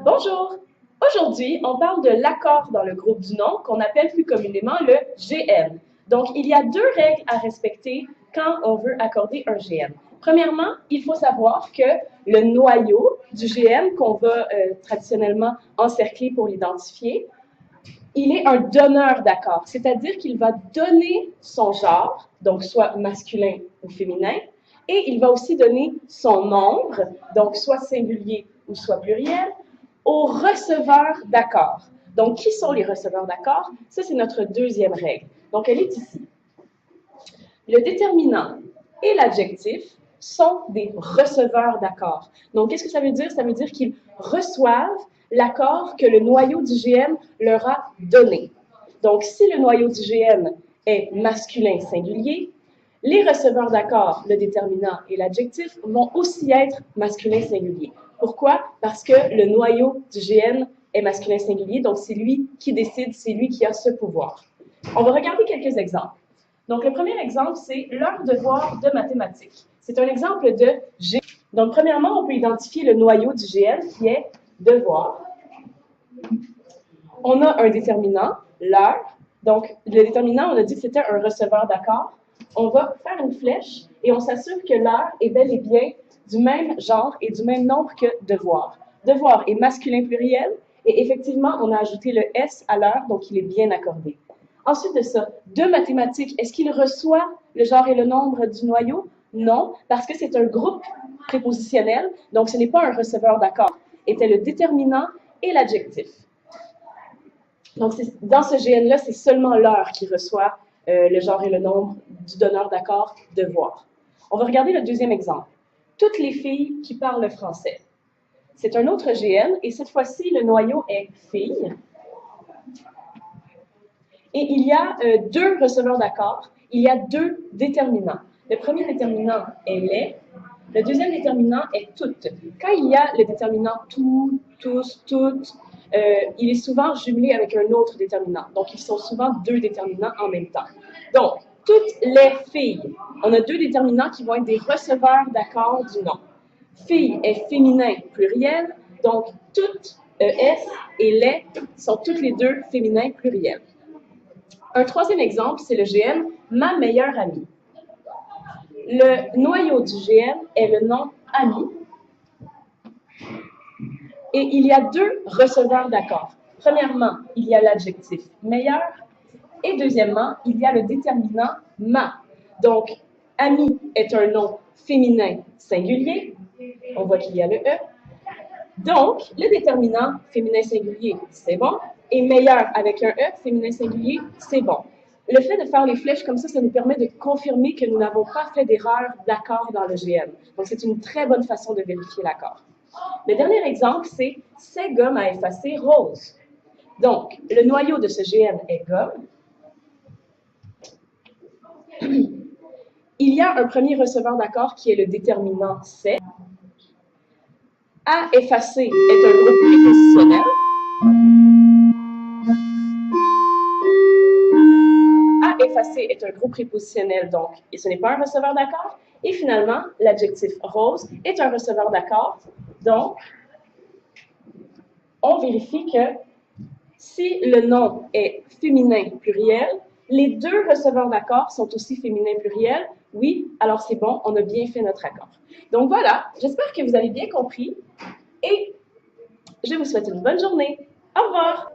Bonjour! Aujourd'hui, on parle de l'accord dans le groupe du nom qu'on appelle plus communément le GN. Donc, il y a deux règles à respecter quand on veut accorder un GN. Premièrement, il faut savoir que le noyau du GN qu'on va traditionnellement encercler pour l'identifier, il est un donneur d'accord, c'est-à-dire qu'il va donner son genre, donc soit masculin ou féminin, et il va aussi donner son nombre, donc soit singulier ou soit pluriel, aux receveurs d'accord. Donc, qui sont les receveurs d'accord? Ça, c'est notre deuxième règle. Donc, elle est ici. Le déterminant et l'adjectif sont des receveurs d'accord. Donc, qu'est-ce que ça veut dire? Ça veut dire qu'ils reçoivent l'accord que le noyau du GN leur a donné. Donc, si le noyau du GN est masculin singulier, les receveurs d'accord, le déterminant et l'adjectif, vont aussi être masculin singulier. Pourquoi? Parce que le noyau du GN est masculin singulier, donc c'est lui qui décide, c'est lui qui a ce pouvoir. On va regarder quelques exemples. Donc, le premier exemple, c'est leur devoir de mathématiques. C'est un exemple de G. Donc, premièrement, on peut identifier le noyau du GN qui est devoir. On a un déterminant, l'heure. Donc, le déterminant, on a dit que c'était un receveur d'accord. On va faire une flèche et on s'assure que l'heure est bel et bien du même genre et du même nombre que devoir. Devoir est masculin pluriel et effectivement, on a ajouté le S à l'heure, donc il est bien accordé. Ensuite de ça, de mathématiques, est-ce qu'il reçoit le genre et le nombre du noyau? Non, parce que c'est un groupe prépositionnel, donc ce n'est pas un receveur d'accord. Était le déterminant et l'adjectif. Donc, dans ce GN-là, c'est seulement l'heure qui reçoit le genre et le nombre du donneur d'accord devoir. On va regarder le deuxième exemple. Toutes les filles qui parlent français. C'est un autre GN et cette fois-ci, le noyau est fille. Et il y a deux receveurs d'accord, il y a deux déterminants. Le premier déterminant est les, le deuxième déterminant est toutes. Quand il y a le déterminant tout, tous, toutes, il est souvent jumelé avec un autre déterminant. Donc, ils sont souvent deux déterminants en même temps. Donc, toutes les filles, on a deux déterminants qui vont être des receveurs d'accord du nom. Fille est féminin pluriel, donc toutes, S et les sont toutes les deux féminins pluriels. Un troisième exemple, c'est le GN « ma meilleure amie ». Le noyau du GN est le nom « ami » et il y a deux receveurs d'accord. Premièrement, il y a l'adjectif « meilleur » et deuxièmement, il y a le déterminant « ma ». Donc, « ami » est un nom féminin singulier. On voit qu'il y a le E. Donc, le déterminant féminin singulier, c'est bon. Et meilleur avec un E, féminin singulier, c'est bon. Le fait de faire les flèches comme ça nous permet de confirmer que nous n'avons pas fait d'erreur d'accord dans le GN. Donc, c'est une très bonne façon de vérifier l'accord. Le dernier exemple, c'est « ces gommes à effacer rose ». Donc, le noyau de ce GN est gomme. Il y a un premier receveur d'accord qui est le déterminant « c'est ». À effacer est un groupe prépositionnel. À effacer est un groupe prépositionnel, donc et ce n'est pas un receveur d'accord. Et finalement, l'adjectif rose est un receveur d'accord. Donc, on vérifie que si le nom est féminin pluriel, les deux receveurs d'accord sont aussi féminins pluriels. Oui, alors c'est bon, on a bien fait notre accord. Donc voilà, j'espère que vous avez bien compris et je vous souhaite une bonne journée. Au revoir!